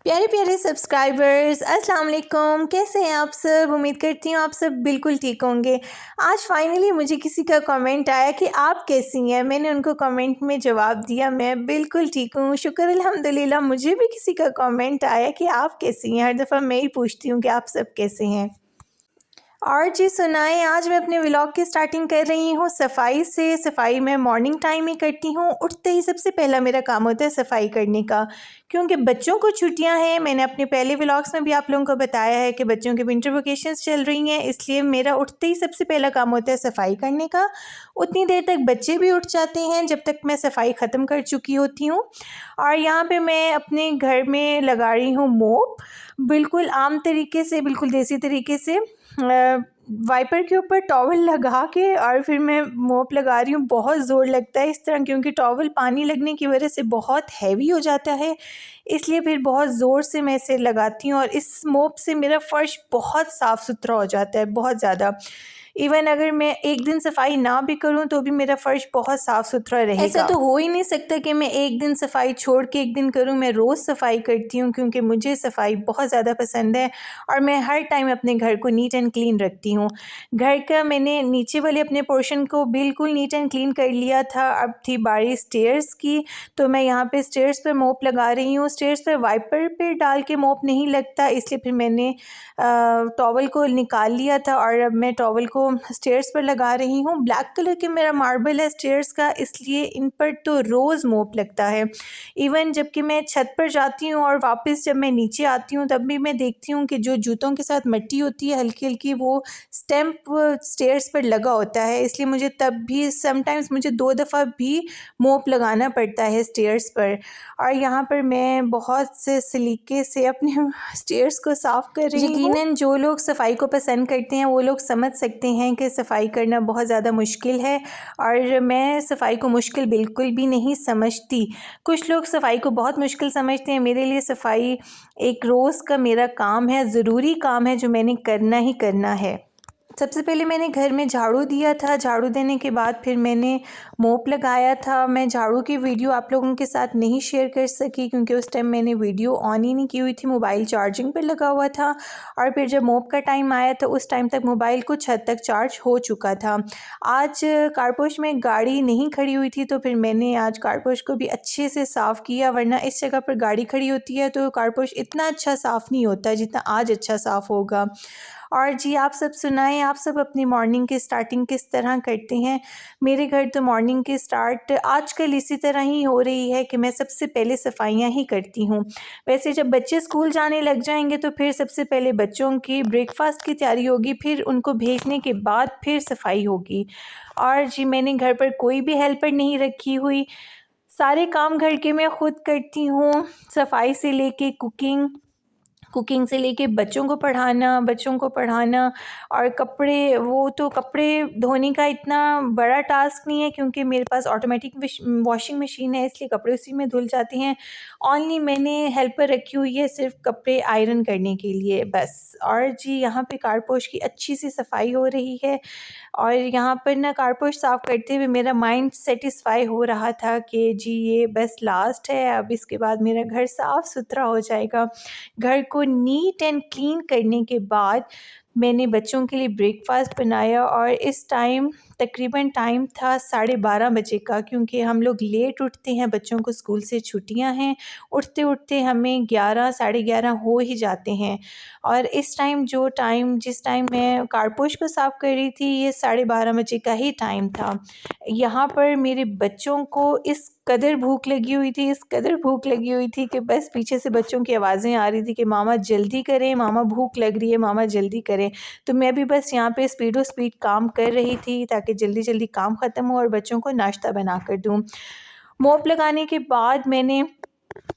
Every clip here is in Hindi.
प्यारे प्यारे सब्सक्राइबर्स अस्सलाम वालेकुम। कैसे हैं आप सब? उम्मीद करती हूँ आप सब बिल्कुल ठीक होंगे। आज फाइनली मुझे किसी का कमेंट आया कि आप कैसी हैं। मैंने उनको कमेंट में जवाब दिया मैं बिल्कुल ठीक हूँ, शुक्र अल्हम्दुलिल्लाह। मुझे भी किसी का कमेंट आया कि आप कैसी हैं। हर दफ़ा मैं ही पूछती हूँ कि आप सब कैसे हैं। और जी सुनाएं, आज मैं अपने व्लॉग की स्टार्टिंग कर रही हूँ सफाई से। सफाई मैं मॉर्निंग टाइम ही करती हूँ। उठते ही सबसे पहला मेरा काम होता है सफाई करने का, क्योंकि बच्चों को छुट्टियां हैं। मैंने अपने पहले व्लॉग्स में भी आप लोगों को बताया है कि बच्चों के विंटर वेकेशंस चल रही हैं, इसलिए मेरा उठते ही सबसे पहला काम होता है सफाई करने का। उतनी देर तक बच्चे भी उठ जाते हैं जब तक मैं सफाई ख़त्म कर चुकी होती हूँ। और यहाँ पे मैं अपने घर में लगा रही हूँ मोप, बिल्कुल आम तरीके से, बिल्कुल देसी तरीके से। वाइपर के ऊपर टॉवल लगा के और फिर मैं मोप लगा रही हूँ। बहुत ज़ोर लगता है इस तरह, क्योंकि टॉवल पानी लगने की वजह से बहुत हैवी हो जाता है, इसलिए फिर बहुत ज़ोर से मैं इसे लगाती हूँ। और इस मोप से मेरा फ़र्श बहुत साफ़ सुथरा हो जाता है, बहुत ज़्यादा। इवन अगर मैं एक दिन सफाई ना भी करूं तो भी मेरा फ़र्श बहुत साफ़ सुथरा रहेगा। ऐसा तो हो ही नहीं सकता कि मैं एक दिन सफाई छोड़ के एक दिन करूं। मैं रोज़ सफाई करती हूं, क्योंकि मुझे सफाई बहुत ज़्यादा पसंद है और मैं हर टाइम अपने घर को नीट एंड क्लीन रखती हूँ। घर का मैंने नीचे वाले अपने पोर्शन को बिल्कुल नीट एंड क्लीन कर लिया था। अब थी बारी स्टेयर्स की, तो मैं यहाँ पे स्टेयर्स पर मोप लगा रही हूँ। स्टेयर्स पर वाइपर पे डाल के मोप नहीं लगता, इसलिए फिर मैंने टॉवल को निकाल लिया था और अब मैं टॉवल को स्टेयर्स पर लगा रही हूँ। ब्लैक कलर के मेरा मार्बल है स्टेयर्स का, इसलिए इन पर तो रोज़ मोप लगता है। इवन जबकि मैं छत पर जाती हूँ और वापस जब मैं नीचे आती हूँ तब भी मैं देखती हूँ कि जो जूतों के साथ मिट्टी होती है हल्की हल्की, वो स्टैम्प स्टेयर्स पर लगा होता है, इसलिए मुझे तब भी समटाइम्स मुझे 2 दफ़ा भी मोप लगाना पड़ता है स्टेयर्स पर। और यहाँ पर मैं बहुत से सलीके से अपने स्टेयर्स को साफ़ कर रही हूँ। यकीनन जो लोग सफाई को पसंद करते हैं वो लोग समझ सकते हैं कि सफाई करना बहुत ज़्यादा मुश्किल है, और मैं सफाई को मुश्किल बिल्कुल भी नहीं समझती। कुछ लोग सफाई को बहुत मुश्किल समझते हैं। मेरे लिए सफाई एक रोज़ का मेरा काम है, ज़रूरी काम है जो मैंने करना ही करना है। सबसे पहले मैंने घर में झाड़ू दिया था। झाड़ू देने के बाद फिर मैंने मोप लगाया था। मैं झाड़ू की वीडियो आप लोगों के साथ नहीं शेयर कर सकी, क्योंकि उस टाइम मैंने वीडियो ऑन ही नहीं की हुई थी, मोबाइल चार्जिंग पर लगा हुआ था। और फिर जब मोप का टाइम आया तो उस टाइम तक मोबाइल कुछ हद तक चार्ज हो चुका था। आज कारपोश में गाड़ी नहीं खड़ी हुई थी, तो फिर मैंने आज कारपोश को भी अच्छे से साफ़ किया, वरना इस जगह पर गाड़ी खड़ी होती है तो कारपोश इतना अच्छा साफ़ नहीं होता जितना आज अच्छा साफ़ होगा। और जी आप सब सुनाएं, आप सब अपनी मॉर्निंग की स्टार्टिंग किस तरह करते हैं? मेरे घर तो मॉर्निंग की स्टार्ट आजकल इसी तरह ही हो रही है कि मैं सबसे पहले सफाइयाँ ही करती हूँ। वैसे जब बच्चे स्कूल जाने लग जाएंगे तो फिर सबसे पहले बच्चों की ब्रेकफास्ट की तैयारी होगी, फिर उनको भेजने के बाद फिर सफाई होगी। और जी मैंने घर पर कोई भी हेल्पर नहीं रखी हुई, सारे काम घर के मैं खुद करती हूँ। सफाई से लेके कुकिंग से लेके बच्चों को पढ़ाना और कपड़े, वो तो कपड़े धोने का इतना बड़ा टास्क नहीं है, क्योंकि मेरे पास ऑटोमेटिक वॉशिंग मशीन है, इसलिए कपड़े उसी में धुल जाते हैं। ओनली मैंने हेल्पर रखी हुई है सिर्फ कपड़े आयरन करने के लिए बस। और जी यहाँ पे कारपोश की अच्छी सी सफाई हो रही है, और यहाँ पर ना कारपोश साफ़ करते हुए मेरा माइंड सेटिस्फाई हो रहा था कि जी ये बस लास्ट है, अब इसके बाद मेरा घर साफ़ सुथरा हो जाएगा। घर को नीट एंड क्लीन करने के बाद मैंने बच्चों के लिए ब्रेकफास्ट बनाया, और इस टाइम तकरीबन टाइम था 12:30 बजे का, क्योंकि हम लोग लेट उठते हैं, बच्चों को स्कूल से छुट्टियां हैं। उठते उठते हमें 11 साढ़े 11 हो ही जाते हैं। और इस टाइम जिस टाइम मैं कारपोश को साफ़ कर रही थी, ये 12:30 बजे का ही टाइम था। यहाँ पर मेरे बच्चों को इस कदर भूख लगी हुई थी कि बस पीछे से बच्चों की आवाज़ें आ रही थी कि मामा जल्दी करें, मामा भूख लग रही है, मामा जल्दी करें। तो मैं भी बस यहाँ पे स्पीडो स्पीड काम कर रही थी ताकि जल्दी जल्दी काम ख़त्म हो और बच्चों को नाश्ता बना कर दूँ। मोप लगाने के बाद मैंने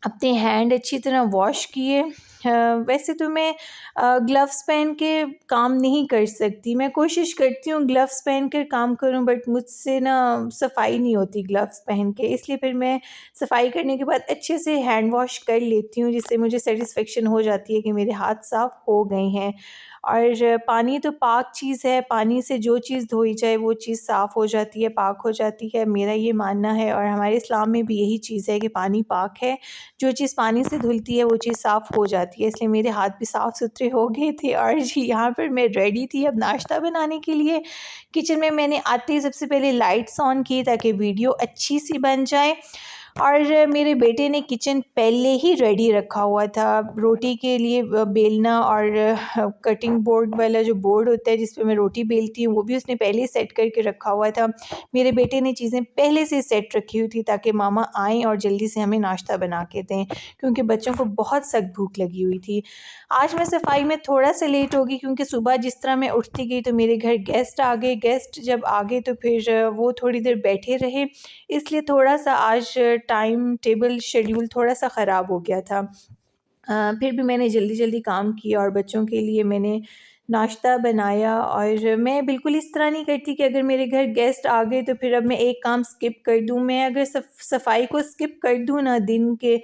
अपने हैंड अच्छी तरह वॉश किए। वैसे तो मैं ग्लव्स पहन के काम नहीं कर सकती। मैं कोशिश करती हूँ ग्लव्स पहन कर काम करूँ, बट मुझसे ना सफाई नहीं होती ग्लव्स पहन के, इसलिए फिर मैं सफाई करने के बाद अच्छे से हैंड वॉश कर लेती हूँ, जिससे मुझे सेटिस्फेक्शन हो जाती है कि मेरे हाथ साफ़ हो गए हैं। और पानी तो पाक चीज़ है, पानी से जो चीज़ धोई जाए वो चीज़ साफ़ हो जाती है, पाक हो जाती है, मेरा ये मानना है। और हमारे इस्लाम में भी यही चीज़ है कि पानी पाक है, जो चीज़ पानी से धुलती है वो चीज़ साफ़ हो जाती है। इसलिए मेरे हाथ भी साफ़ सुथरे हो गए थे और जी यहाँ पर मैं रेडी थी अब नाश्ता बनाने के लिए। किचन में मैंने आते ही सबसे पहले लाइट्स ऑन की ताकि वीडियो अच्छी सी बन जाए। और मेरे बेटे ने किचन पहले ही रेडी रखा हुआ था रोटी के लिए बेलना और कटिंग बोर्ड वाला जो बोर्ड होता है जिस पे मैं रोटी बेलती हूँ वो भी उसने पहले ही सेट करके रखा हुआ था। मेरे बेटे ने चीज़ें पहले से सेट रखी हुई थी ताकि मामा आएँ और जल्दी से हमें नाश्ता बना के दें, क्योंकि बच्चों को बहुत सख्त भूख लगी हुई थी। आज मैं सफाई में थोड़ा सा लेट होगी क्योंकि सुबह जिस तरह मैं उठती गई तो मेरे घर गेस्ट आ गए। गेस्ट जब आ गए तो फिर वो थोड़ी देर बैठे रहे, इसलिए थोड़ा-सा आज टाइम टेबल शेड्यूल थोड़ा-सा ख़राब हो गया था। फिर भी मैंने जल्दी-जल्दी काम किया और बच्चों के लिए मैंने नाश्ता बनाया। और मैं बिल्कुल इस तरह नहीं करती कि अगर मेरे घर गेस्ट आ गए तो फिर अब मैं एक काम स्किप कर दूँ। मैं अगर सफाई को स्किप कर दूँ ना दिन के,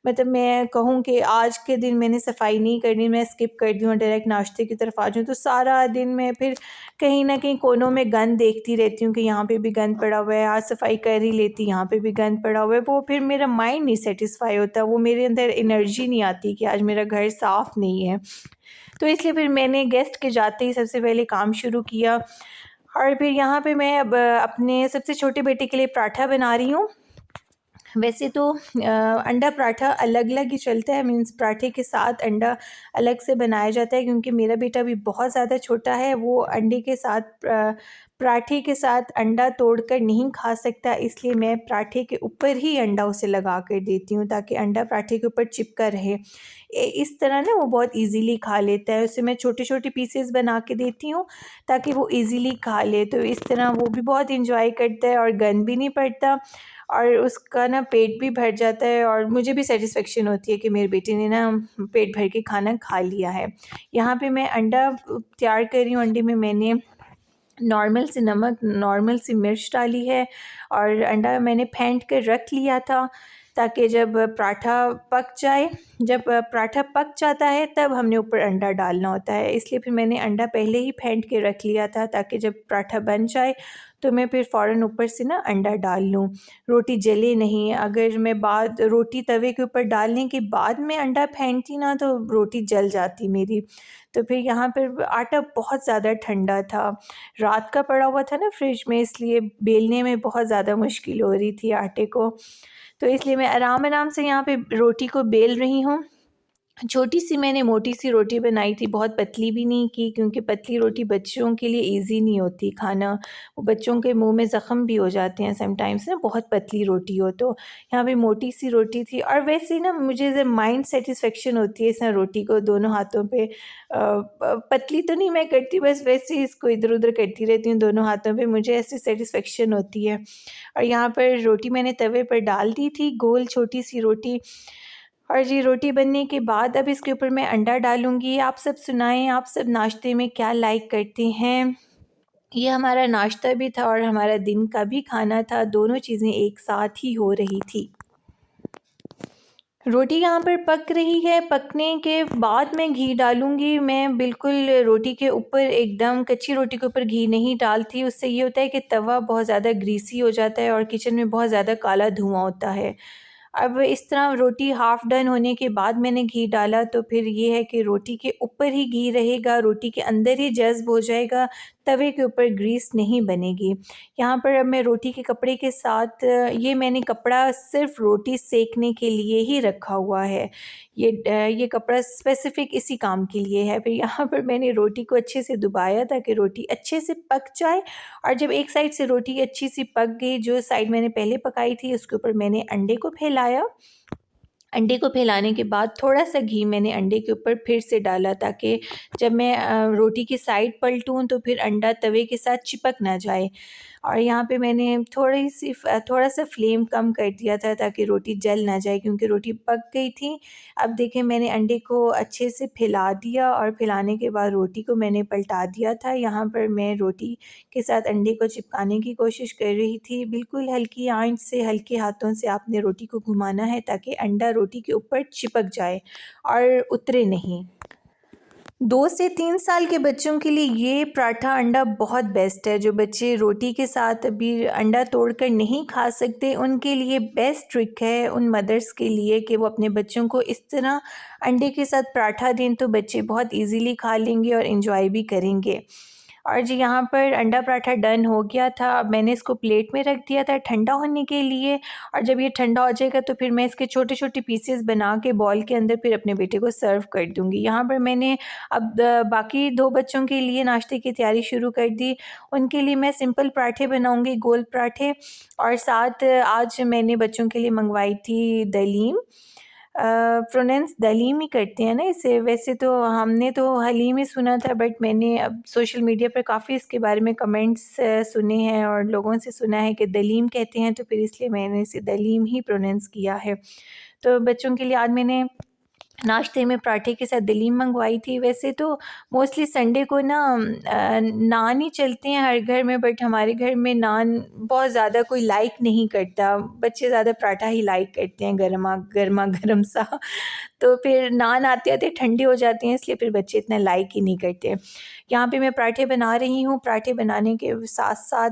मतलब मैं कहूँ कि आज के दिन मैंने सफाई नहीं करनी, मैं स्किप कर दूँ और डायरेक्ट नाश्ते की तरफ आ जाऊँ, तो सारा दिन मैं फिर कहीं न कहीं कोनों में गंद देखती रहती हूँ कि यहाँ पे भी गंद पड़ा हुआ है, आज सफाई कर ही लेती, यहाँ पे भी गंद पड़ा हुआ है। वो फिर मेरा माइंड नहीं सैटिस्फाई होता, वो मेरे अंदर एनर्जी नहीं आती कि आज मेरा घर साफ़ नहीं है। तो इसलिए फिर मैंने गेस्ट के जाते ही सबसे पहले काम शुरू किया। और फिर यहाँ पे मैं अब अपने सबसे छोटे बेटे के लिए पराठा बना रही हूँ। वैसे तो अंडा पराठा अलग-अलग ही चलता है, मीन्स पराठे के साथ अंडा अलग से बनाया जाता है, क्योंकि मेरा बेटा भी बहुत ज़्यादा छोटा है, वो अंडे के साथ पराठे के साथ अंडा तोड़कर नहीं खा सकता, इसलिए मैं पराठे के ऊपर ही अंडा उसे लगा कर देती हूँ ताकि अंडा पराठे के ऊपर चिपका रहे। इस तरह ना वो बहुत ईज़िली खा लेता है, उसे मैं छोटे-छोटे पीसेस बना के देती हूँ ताकि वो ईज़िली खा ले, तो इस तरह वो भी बहुत एंजॉय करता है और गंद भी नहीं पड़ता और उसका ना पेट भी भर जाता है और मुझे भी सैटिस्फैक्शन होती है कि मेरे बेटे ने ना पेट भर के खाना खा लिया है। यहाँ पे मैं अंडा तैयार कर रही हूँ। अंडे में मैंने नॉर्मल सी नमक, नॉर्मल सी मिर्च डाली है और अंडा मैंने फेंट कर रख लिया था ताकि जब पराठा पक जाए, जब पराठा पक जाता है तब हमने ऊपर अंडा डालना होता है, इसलिए फिर मैंने अंडा पहले ही फेंट के रख लिया था ताकि जब पराठा बन जाए तो मैं फिर फ़ौरन ऊपर से ना अंडा डाल लूँ, रोटी जले नहीं। अगर मैं बाद रोटी तवे के ऊपर डालने के बाद में अंडा फेंटती ना तो रोटी जल जाती मेरी। तो फिर यहाँ पर आटा बहुत ज़्यादा ठंडा था, रात का पड़ा हुआ था ना फ्रिज में, इसलिए बेलने में बहुत ज़्यादा मुश्किल हो रही थी आटे को। तो इसलिए मैं आराम-आराम से यहाँ पे रोटी को बेल रही हूँ। छोटी-सी मैंने मोटी-सी रोटी बनाई थी, बहुत पतली भी नहीं की, क्योंकि पतली रोटी बच्चों के लिए ईज़ी नहीं होती खाना, वो बच्चों के मुँह में ज़ख्म भी हो जाते हैं समटाइम्स ना, बहुत पतली रोटी हो तो। यहाँ पे मोटी-सी रोटी थी और वैसे ही ना मुझे जब माइंड सैटिस्फैक्शन होती है इस तरह रोटी को दोनों हाथों पे प पतली तो नहीं मैं करती, बस वैसे ही इसको इधर-उधर करती रहती हूँ दोनों हाथों पे, मुझे ऐसी सैटिस्फैक्शन होती है। और यहाँ पर रोटी मैंने तवे पर डाल दी थी, गोल छोटी-सी रोटी। और जी रोटी बनने के बाद अब इसके ऊपर मैं अंडा डालूँगी। आप सब सुनाएँ, आप सब नाश्ते में क्या लाइक करते हैं? ये हमारा नाश्ता भी था और हमारा दिन का भी खाना था, दोनों चीज़ें एक साथ ही हो रही थी। रोटी यहाँ पर पक रही है, पकने के बाद मैं घी डालूँगी। मैं बिल्कुल रोटी के ऊपर एकदम कच्ची रोटी के ऊपर घी नहीं डालती, उससे ये होता है कि तवा बहुत ज़्यादा ग्रीसी हो जाता है और किचन में बहुत ज़्यादा काला धुआँ होता है। अब इस तरह रोटी हाफ़ डन होने के बाद मैंने घी डाला तो फिर ये है कि रोटी के ऊपर ही घी रहेगा, रोटी के अंदर ही जज़्ब हो जाएगा, तवे के ऊपर ग्रीस नहीं बनेगी। यहाँ पर अब मैं रोटी के कपड़े के साथ ये मैंने कपड़ा सिर्फ़ रोटी सेकने के लिए ही रखा हुआ है। ये कपड़ा स्पेसिफ़िक इसी काम के लिए है। फिर यहाँ पर मैंने रोटी को अच्छे से दबाया ताकि रोटी अच्छे से पक जाए और जब एक साइड से रोटी अच्छी-सी पक गई, जो साइड मैंने पहले पकाई थी उसके ऊपर मैंने अंडे को फैलाया। अंडे को फैलाने के बाद थोड़ा-सा घी मैंने अंडे के ऊपर फिर से डाला ताकि जब मैं रोटी की साइड पलटूँ तो फिर अंडा तवे के साथ चिपक ना जाए। और यहाँ पे मैंने थोड़ा-सा फ्लेम कम कर दिया था ताकि रोटी जल ना जाए, क्योंकि रोटी पक गई थी। अब देखें मैंने अंडे को अच्छे से फैला दिया और फैलाने के बाद रोटी को मैंने पलटा दिया था। यहाँ पर मैं रोटी के साथ अंडे को चिपकाने की कोशिश कर रही थी। बिल्कुल हल्की आँच से, हल्के हाथों से आपने रोटी को घुमाना है ताकि अंडा रोटी के ऊपर चिपक जाए और उतरे नहीं। 2 से 3 साल के बच्चों के लिए ये पराठा अंडा बहुत बेस्ट है। जो बच्चे रोटी के साथ अभी अंडा तोड़कर नहीं खा सकते, उनके लिए बेस्ट ट्रिक है उन मदर्स के लिए कि वो अपने बच्चों को इस तरह अंडे के साथ पराठा दें, तो बच्चे बहुत इजीली खा लेंगे और इन्जॉय भी करेंगे। और जी यहाँ पर अंडा पराठा डन हो गया था। अब मैंने इसको प्लेट में रख दिया था ठंडा होने के लिए, और जब ये ठंडा हो जाएगा तो फिर मैं इसके छोटे छोटे पीसेस बना के बॉल के अंदर फिर अपने बेटे को सर्व कर दूँगी। यहाँ पर मैंने अब बाकी 2 बच्चों के लिए नाश्ते की तैयारी शुरू कर दी। उनके लिए मैं सिंपल पराठे बनाऊँगी, गोल पराठे, और साथ आज मैंने बच्चों के लिए मंगवाई थी दलीम। प्रोनाउंस दलीम ही करते हैं ना इसे, वैसे तो हमने तो हलीम ही सुना था, बट मैंने अब सोशल मीडिया पर काफ़ी इसके बारे में कमेंट्स सुने हैं और लोगों से सुना है कि दलीम कहते हैं, तो फिर इसलिए मैंने इसे दलीम ही प्रोनाउंस किया है। तो बच्चों के लिए आज मैंने नाश्ते में पराठे के साथ दलीम मंगवाई थी। वैसे तो मोस्टली संडे को ना नान ही चलते हैं हर घर में, बट हमारे घर में नान बहुत ज़्यादा कोई लाइक नहीं करता। बच्चे ज़्यादा पराठा ही लाइक करते हैं, गरमा गरम सा। तो फिर नान आते-आते ठंडे हो जाते हैं, इसलिए फिर बच्चे इतना लाइक ही नहीं करते। यहाँ पे मैं पराठे बना रही हूँ, पराठे बनाने के साथ-साथ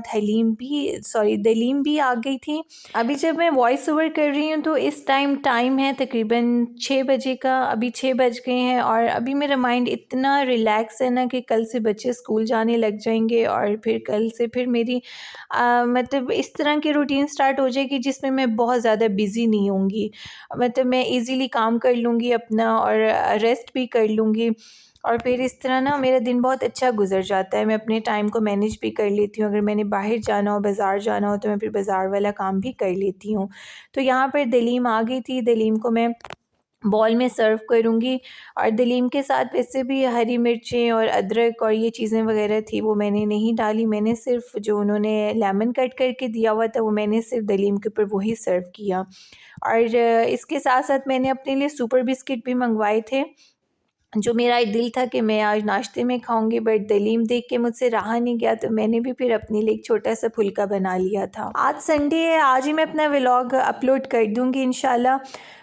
दलीम भी आ गई थी। अभी जब मैं वॉइस ओवर कर रही हूँ तो इस टाइम है तकरीबन 6 बजे का, अभी 6 बज गए हैं और अभी मेरा माइंड इतना रिलैक्स है ना कि कल से बच्चे स्कूल जाने लग जाएंगे और फिर कल से फिर मेरी मतलब इस तरह की रूटीन स्टार्ट हो जाएगी जिसमें मैं बहुत ज़्यादा बिज़ी नहीं होंगी। मतलब मैं इजीली काम कर लूँगी अपना और रेस्ट भी कर लूँगी, और फिर इस तरह ना मेरा दिन बहुत अच्छा गुजर जाता है। मैं अपने टाइम को मैनेज भी कर लेती हूँ। अगर मैंने बाहर जाना हो, बाज़ार जाना हो, तो मैं फिर बाज़ार वाला काम भी कर लेती हूँ। तो यहाँ पर दलीम आ गई थी, दलीम को मैं बॉल में सर्व करूँगी, और दलीम के साथ वैसे भी हरी मिर्चें और अदरक और ये चीज़ें वगैरह थी वो मैंने नहीं डाली। मैंने सिर्फ़ जो उन्होंने लेमन कट करके दिया हुआ था वो मैंने सिर्फ़ दलीम के ऊपर वही सर्व किया। और इसके साथ-साथ मैंने अपने लिए सुपर बिस्किट भी मँगवाए थे, जो मेरा दिल था कि मैं आज नाश्ते में खाऊंगी, बट दलीम देख के मुझसे रहा नहीं गया, तो मैंने भी फिर अपने लिए एक छोटा सा फुल्का बना लिया था। आज संडे है, आज ही मैं अपना व्लॉग अपलोड कर दूंगी इंशाल्लाह।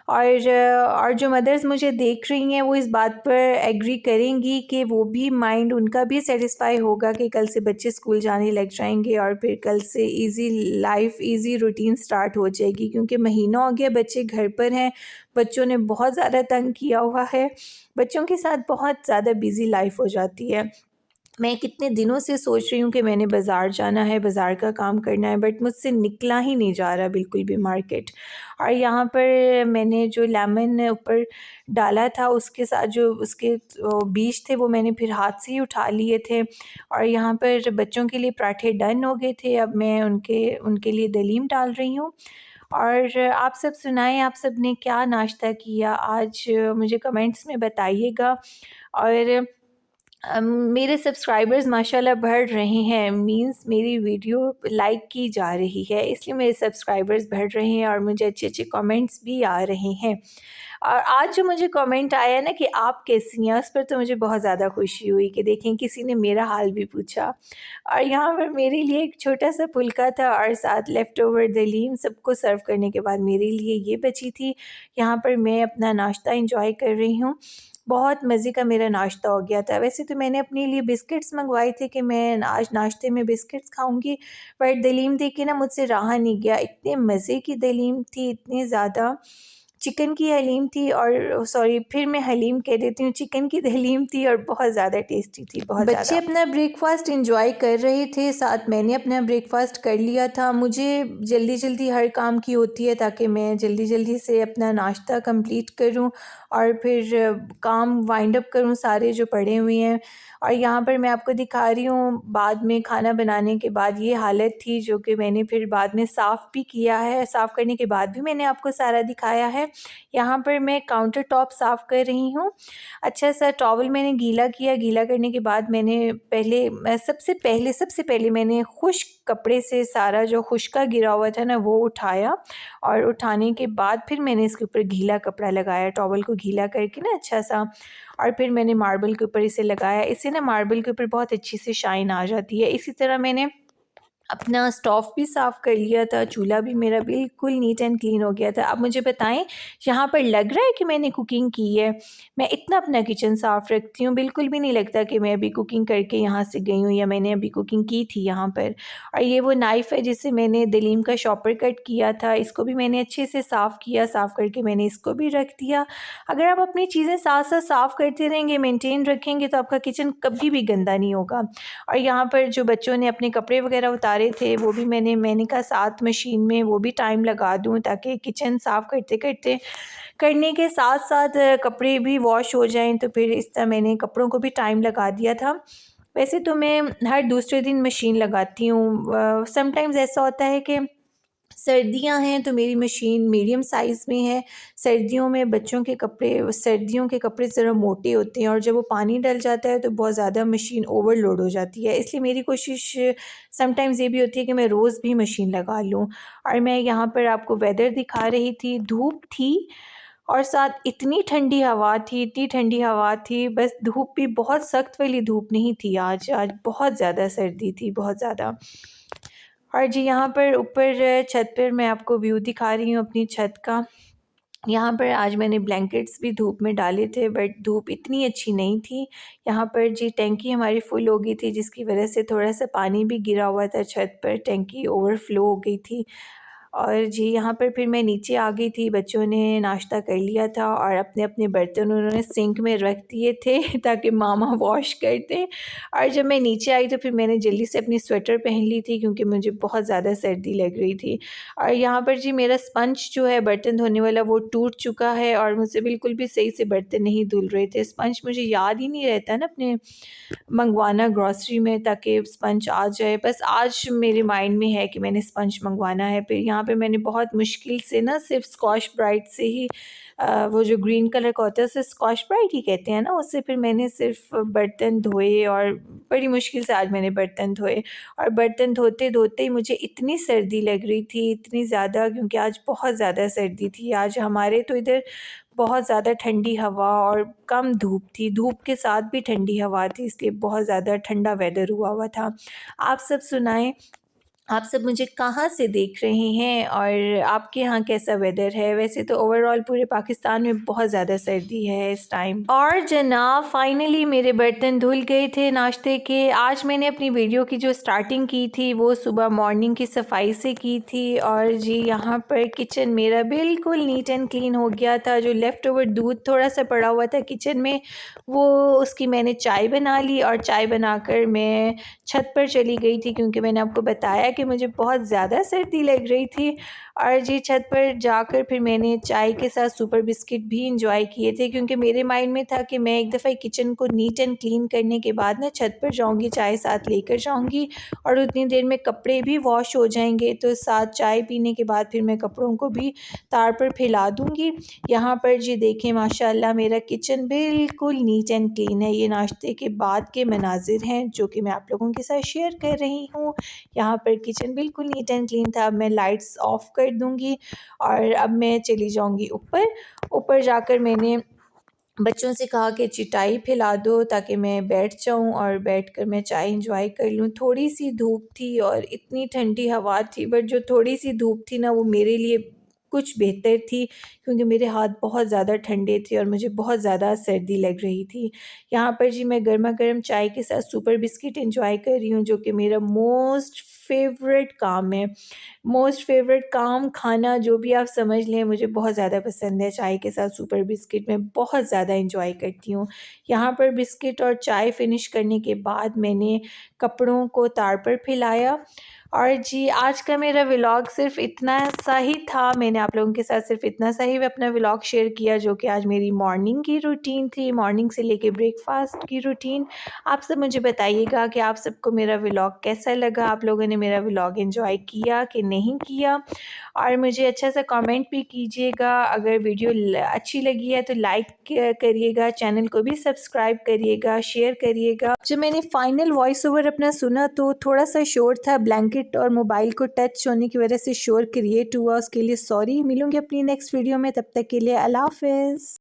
और जो मदर्स मुझे देख रही हैं वो इस बात पर एग्री करेंगी कि वो भी माइंड उनका भी सेटिस्फाई होगा कि कल से बच्चे स्कूल जाने लग जाएंगे और फिर कल से easy life, easy routine start हो जाएगी, क्योंकि महीना हो गया बच्चे घर पर हैं। बच्चों ने बहुत ज़्यादा तंग किया हुआ है, बच्चों के साथ बहुत ज़्यादा बिज़ी लाइफ हो जाती है। मैं कितने दिनों से सोच रही हूँ कि मैंने बाज़ार जाना है, बाज़ार का काम करना है, बट मुझसे निकला ही नहीं जा रहा बिल्कुल भी मार्केट। और यहाँ पर मैंने जो लेमन ऊपर डाला था उसके साथ जो उसके बीज थे वो मैंने फिर हाथ से ही उठा लिए थे। और यहाँ पर बच्चों के लिए पराठे डन हो गए थे, अब मैं उनके उनके लिए दलीम डाल रही हूँ। और आप सब सुनाएं, आप सब ने क्या नाश्ता किया आज, मुझे कमेंट्स में बताइएगा। और मेरे सब्सक्राइबर्स माशाल्लाह बढ़ रहे हैं, मींस मेरी वीडियो लाइक की जा रही है, इसलिए मेरे सब्सक्राइबर्स बढ़ रहे हैं और मुझे अच्छे अच्छे कमेंट्स भी आ रहे हैं। और आज जो मुझे कमेंट आया ना कि आप कैसी हैं, उस पर तो मुझे बहुत ज़्यादा खुशी हुई कि देखें किसी ने मेरा हाल भी पूछा। और यहाँ पर मेरे लिए एक छोटा सा फुल्का था और साथ लेफ़्ट ओवर दलीम सबको सर्व करने के बाद मेरे लिए ये बची थी। यहाँ पर मैं अपना नाश्ता इंजॉय कर रही हूँ। बहुत मज़े का मेरा नाश्ता हो गया था। वैसे तो मैंने अपने लिए बिस्किट्स मंगवाए थे कि मैं आज नाश्ते में बिस्किट्स खाऊँगी, बट दलीम देख के ना मुझसे रहा नहीं गया। इतने मज़े की दलीम थी, इतनी ज़्यादा चिकन की हलीम थी, और सॉरी फिर मैं हलीम कह देती हूँ, चिकन की दलीम थी और बहुत ज़्यादा टेस्टी थी, बहुत ज़्यादा। बच्चे अपना ब्रेकफ़ास्ट एंजॉय कर रहे थे, साथ मैंने अपना ब्रेकफ़ास्ट कर लिया था। मुझे जल्दी-जल्दी हर काम की होती है ताकि मैं जल्दी-जल्दी से अपना नाश्ता कंप्लीट करूँ और फिर काम वाइंड अप करूँ सारे जो पड़े हुए हैं। और यहाँ पर मैं आपको दिखा रही हूँ, बाद में खाना बनाने के बाद ये हालत थी, जो कि मैंने फिर बाद में साफ़ भी किया है। साफ़ करने के बाद भी मैंने आपको सारा दिखाया है। यहाँ पर मैं काउंटर टॉप साफ़ कर रही हूँ। अच्छा सा टॉवल मैंने गीला किया, गीला करने के बाद मैंने सबसे पहले मैंने खुश्क कपड़े से सारा जो खुश्का गिरा हुआ था ना वो उठाया, और उठाने के बाद फिर मैंने इसके ऊपर गीला कपड़ा लगाया, टॉवल को गीला करके ना अच्छा सा, और फिर मैंने मार्बल के ऊपर इसे लगाया। इससे ना मार्बल के ऊपर बहुत अच्छी सी शाइन आ जाती है। इसी तरह मैंने अपना स्टोव भी साफ़ कर लिया था, चूल्हा भी मेरा बिल्कुल नीट एंड क्लीन हो गया था। अब मुझे बताएं, यहाँ पर लग रहा है कि मैंने कुकिंग की है? मैं इतना अपना किचन साफ़ रखती हूँ, बिल्कुल भी नहीं लगता कि मैं अभी कुकिंग करके यहाँ से गई हूँ या मैंने अभी कुकिंग की थी यहाँ पर। और ये वो नाइफ़ है जिससे मैंने दलीम का शॉपर कट किया था, इसको भी मैंने अच्छे से साफ़ किया, साफ़ करके मैंने इसको भी रख दिया। अगर आप अपनी चीज़ें साथ-साथ साफ़ करते रहेंगे, मेंटेन रखेंगे, तो आपका किचन कभी भी गंदा नहीं होगा। और यहाँ पर जो बच्चों ने अपने कपड़े वगैरह उतारे थे, वो भी मैंने कहा साथ मशीन में वो भी टाइम लगा दूँ, ताकि किचन साफ़ करते-करते करने के साथ-साथ कपड़े भी वॉश हो जाएँ। तो फिर इस तरह मैंने कपड़ों को भी टाइम लगा दिया था। वैसे तो मैं हर दूसरे दिन मशीन लगाती हूँ। समटाइम्स ऐसा होता है कि सर्दियाँ हैं तो मेरी मशीन मीडियम साइज़ में है। सर्दियों में बच्चों के कपड़े सर्दियों के कपड़े ज़रा मोटे होते हैं और जब वो पानी डल जाता है तो बहुत ज़्यादा मशीन ओवरलोड हो जाती है। इसलिए मेरी कोशिश समटाइम्स ये भी होती है कि मैं रोज़ भी मशीन लगा लूँ। और मैं यहाँ पर आपको वेदर दिखा रही थी, धूप थी और साथ इतनी ठंडी हवा थी, बस धूप भी बहुत सख्त वाली धूप नहीं थी आज, आज बहुत ज़्यादा सर्दी थी, बहुत ज़्यादा। और जी यहाँ पर ऊपर छत पर मैं आपको व्यू दिखा रही हूँ अपनी छत का। यहाँ पर आज मैंने ब्लैंकेट्स भी धूप में डाले थे, बट धूप इतनी अच्छी नहीं थी। यहाँ पर जी टंकी हमारी फुल हो गई थी, जिसकी वजह से थोड़ा-सा पानी भी गिरा हुआ था छत पर, टंकी ओवरफ्लो हो गई थी। और जी यहाँ पर फिर मैं नीचे आ गई थी, बच्चों ने नाश्ता कर लिया था और अपने-अपने बर्तन उन्होंने सिंक में रख दिए थे ताकि मामा वॉश कर दें। और जब मैं नीचे आई तो फिर मैंने जल्दी से अपनी स्वेटर पहन ली थी, क्योंकि मुझे बहुत ज़्यादा सर्दी लग रही थी। और यहाँ पर जी मेरा स्पंज जो है बर्तन धोने वाला, वो टूट चुका है और मुझसे बिल्कुल भी सही से बर्तन नहीं धुल रहे थे। स्पंज मुझे याद ही नहीं रहता ना अपने मंगवाना ग्रॉसरी में, ताकि स्पंज आ जाए। बस आज मेरे माइंड में है कि मैंने स्पंज मंगवाना है। फिर यहाँ पे मैंने बहुत मुश्किल से ना सिर्फ़ स्कॉच ब्राइट से ही वो जो ग्रीन कलर का होता है उसे स्कॉच ब्राइट ही कहते हैं ना, उससे फिर मैंने सिर्फ़ बर्तन धोए और बड़ी मुश्किल से आज मैंने बर्तन धोए। और बर्तन धोते-धोते ही मुझे इतनी सर्दी लग रही थी, इतनी ज़्यादा, क्योंकि आज बहुत ज़्यादा सर्दी थी। आज हमारे तो इधर बहुत ज़्यादा ठंडी हवा और कम धूप थी, धूप के साथ भी ठंडी हवा थी, इसलिए बहुत ज़्यादा ठंडा वेदर हुआ हुआ था। आप सब सुनाएँ, आप सब मुझे कहाँ से देख रहे हैं और आपके यहाँ कैसा वेदर है? वैसे तो ओवरऑल पूरे पाकिस्तान में बहुत ज़्यादा सर्दी है इस टाइम। और जनाब फाइनली मेरे बर्तन धुल गए थे नाश्ते के। आज मैंने अपनी वीडियो की जो स्टार्टिंग की थी वो सुबह मॉर्निंग की सफाई से की थी। और जी यहाँ पर किचन मेरा बिल्कुल नीट एंड क्लीन हो गया था। जो लेफ़्ट ओवर दूध थोड़ा सा पड़ा हुआ था किचन में, वो उसकी मैंने चाय बना ली और चाय बनाकर मैं छत पर चली गई थी, क्योंकि मैंने आपको बताया कि मुझे बहुत ज़्यादा सर्दी लग रही थी। और जी छत पर जाकर फिर मैंने चाय के साथ सुपर बिस्किट भी इंजॉय किए थे, क्योंकि मेरे माइंड में था कि मैं एक दफ़ा किचन को नीट एंड क्लीन करने के बाद ना छत पर जाऊंगी, चाय साथ लेकर जाऊंगी और उतनी देर में कपड़े भी वॉश हो जाएंगे, तो साथ चाय पीने के बाद फिर मैं कपड़ों को भी तार पर फैला दूंगी। यहाँ पर जी देखें माशाल्लाह मेरा किचन बिल्कुल नीट एंड क्लीन है। ये नाश्ते के बाद के मनाजिर हैं जो कि मैं आप लोगों के साथ शेयर कर रही हूँ। यहाँ पर किचन बिल्कुल नीट एंड क्लीन था। अब मैं लाइट्स ऑफ कर दूँगी और अब मैं चली जाऊँगी ऊपर। ऊपर जाकर मैंने बच्चों से कहा कि चटाई फैला दो ताकि मैं बैठ जाऊं और बैठकर मैं चाय इंजॉय कर लूं। थोड़ी सी धूप थी और इतनी ठंडी हवा थी, बट जो थोड़ी सी धूप थी ना वो मेरे लिए कुछ बेहतर थी, क्योंकि मेरे हाथ बहुत ज़्यादा ठंडे थे और मुझे बहुत ज़्यादा सर्दी लग रही थी। यहाँ पर जी मैं गर्मा गर्म चाय के साथ सुपर बिस्किट इंजॉय कर रही हूँ, जो कि मेरा मोस्ट फेवरेट काम है। मोस्ट फेवरेट काम खाना जो भी आप समझ लें, मुझे बहुत ज़्यादा पसंद है। चाय के साथ सुपर बिस्किट मैं बहुत ज़्यादा इंजॉय करती हूँ। यहाँ पर बिस्किट और चाय फिनिश करने के बाद मैंने कपड़ों को तार पर फैलाया। और जी आज का मेरा व्लॉग सिर्फ़ इतना सा ही था। मैंने आप लोगों के साथ सिर्फ़ इतना सा ही अपना व्लॉग शेयर किया, जो कि आज मेरी मॉर्निंग की रूटीन थी, मॉर्निंग से लेके ब्रेकफ़ास्ट की रूटीन। आप सब मुझे बताइएगा कि आप सबको मेरा व्लॉग कैसा लगा? आप लोगों ने मेरा व्लॉग एन्जॉय किया कि नहीं किया? और मुझे अच्छा सा कमेंट भी कीजिएगा। अगर वीडियो अच्छी लगी है तो लाइक करिएगा, चैनल को भी सब्सक्राइब करिएगा, शेयर करिएगा। जब मैंने फाइनल वॉइस ओवर अपना सुना तो थोड़ा सा शोर था, ब्लैंकेट और मोबाइल को टच होने की वजह से शोर क्रिएट हुआ, उसके लिए सॉरी। मिलूंगी अपनी नेक्स्ट वीडियो में, तब तक के लिए अल्लाह हाफ़िज़।